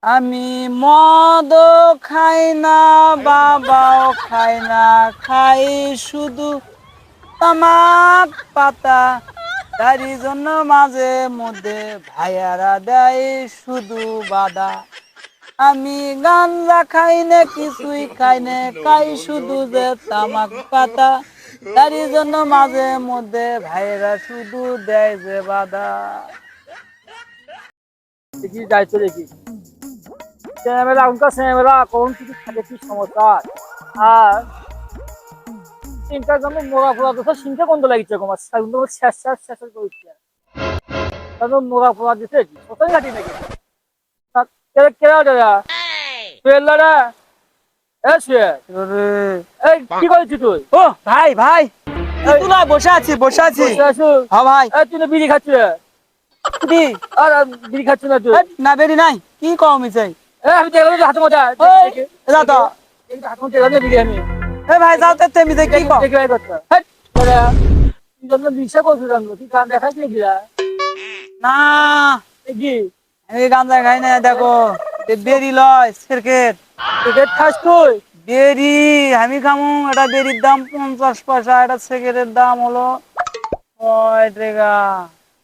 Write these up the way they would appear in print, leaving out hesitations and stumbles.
আমি মদ খাই না, বাবাও খাই না, খাই শুধু তামাক পাতা। তারই জন্য মাঝে মধ্যে ভাইয়ারা দেয় শুধু বাধা। আমি গাঞ্জা খাই না, কিছুই খাই না, খাই শুধু যে তামাক পাতা। তারই জন্য মাঝে মধ্যে ভাইয়েরা শুধু দেয় যে বাধা। দেখি যাই তো দেখি ছেলেমেয়েরা এখনকার ছেলেমেয়েরা কোন কিছু থাকে কি সমস্যা। আর চিন্তার জন্য মোড়া ফোড়া দিচ্ছে চিন্তা বন্ধ লাগিচ্ছে কমার শেষ শেষ শেষ করছে কারণ মোড়া ফোড়া দিচ্ছে কি কোথায় ঘাটি নাকি কেরা দেয়া ট্রেলারা এ শুয়ে ওরে, এই কি করছিস তুই? ও ভাই ভাই, এই, তুই না বসে আছি বসে আছি। বসে আছো? হ্যাঁ ভাই। এই তুই না বিড়ি খাচ্ছিস? কি? আর বিড়ি খাচ্ছিস না তুই? না বেরি নাই, কি কম হয়েছে? আমি দেখলাম যে হাতে মজা ওই, যা তো। হাতে মজা দেখলাম বিড়ি আমি এ ভাই যাও তো, তুমি কি কম? দেখে ভাই করতে তুই জন্য বিশ্বাস করছিস তুই কান দেখাচ্ছি গিয়া না, কি আমি গাঞ্জা খাই না। দেখো বেরি লয় ক্রিকেট ক্রিকেট খাস তুই? বেরি আমি খামু। এটা বেরির দাম 50 পয়সা, এটা সিগারেটের দাম হলো 6 টাকা।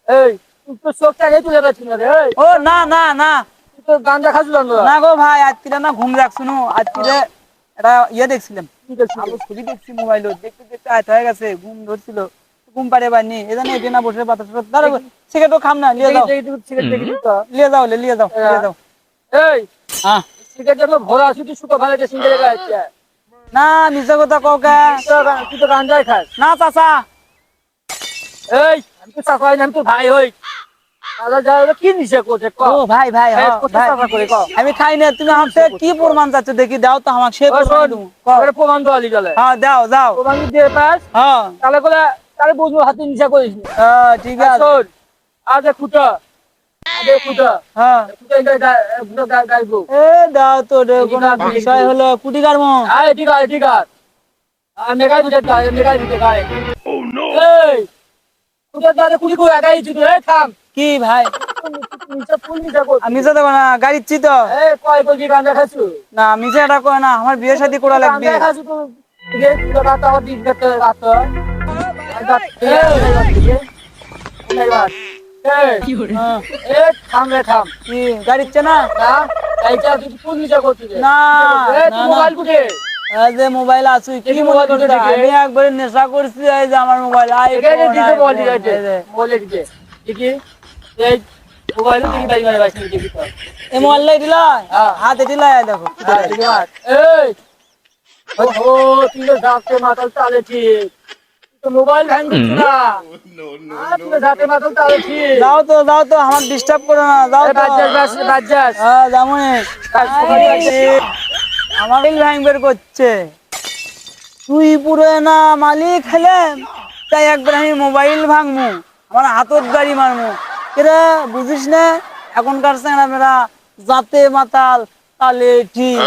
এই তুই তো চোখ চালিয়ে তুলে যাচ্ছিস না রে এই, ও না না না তুই তো গান দেখাচ্ছিস না গো ভাই, আজকে না ঘুম রাখছুন। আজকে এটা দেখছিলাম, কি দেখছিস? আলো ছবি দেখছি মোবাইলে, দেখতে দেখতে আয় হয়ে গেছে, ঘুম ধরছিল, ঘুম পারে পারিনি। এজন্য এখানে না বসে বাতাস দাঁড়াবো। সিগারেটও খাম না, লিয়ে যাও সিগারেট দেখি তো লিয়ে যাও লিয়ে যাও লিয়ে যাও। এই হ্যাঁ, সিগারেট যখন ভরা আছে তুই শুকা ফেলে সিগারেট খাচ্ছে না মিছা কথা কওকা। তুই তো গান যাই খাস। না চাচা, এই আমি তো চাকরি আমি তো ভাই হই দাদা যা কি নিশা করছে ক ও ভাই ভাই, এই, হ্যাঁ, কোথায় ভাই, চাকরি করে ক আমি খাই না। তুমি আমাকে কি প্রমাণ চাচ্ছ দেখি, দাও তো আমাকে, সে ওই প্রমাণ শোন, দেবো। কও। আমাকে প্রমাণ তো আলি গেলে হ্যাঁ দাও দাও। প্রমাণ যদি দিয়ে পাস হ্যাঁ তাহলে বলে তাহলে বুঝবো হাতে নিশা করিস নি। ঠিক আর আছে। শোন আজ খুঁটা আজ খুঁটা হ্যাঁ, খুঁটা গাইবো এ দাও তো রে, কোনো বিষয় হলো কুটি কারমো। আয় ঠিক আছে ঠিক আছে আর মেগাই দিতে গায় মেগাই দিতে গায় এই খুঁটা দাদা কুড়ি করে গাই দিতে এই থাম কি ভাই? নিশা ফুল নিশা কর আমি তো দেবো না, গাড়ির চি তো। এই কয় বলছি গান দেখাচ্ছু না আমি যে এটা কয় না, আমার বিয়ে শাদী করা লাগবে। গান দেখাচ্ছু তো যে তুই রাত আমার দিন করতে রাত হ্যাঁ, থাম রে থাম কি গাড়ির চে না? না এইটা তুই ফুল নিশা করছিস না, তুই মোবাইল কুটে এই যে মোবাইল আছে, কি দেখি মনে মোবাইল করছো? দেখি। আমি একবারে নেশা করছি, এই যে আমার মোবাইল এখানে দিতে বল আইফোন। দিতে বলে দিতে দেখি এই মোবাইল দেখি তাই মানে বাইসি দেখি তো এই মোবাইল লাই দিলা, হ্যাঁ। হাতে দিলা, এই দেখো। এই ও তুই তো যাতে মাতাল চালে ঠিক তুই তো মোবাইল ভাঙছিস না তুই তো যাতে মাতাল চালে ঠিক যাও তো যাও তো, আমার ডিস্টার্ব করো না, যাও তো। বাজ্জাস হ্যাঁ যামুনে। আমার ভাঙ বের করছে। তুই পুরো না মালিক খেলেন, তাই একবার আমি মোবাইল ভাঙমু, আমার হাতত গাড়ি মারমু। কেরে বুঝিস না, এখনকার ছেলেমেয়েরা জাতে মাতাল তালে ঠিক।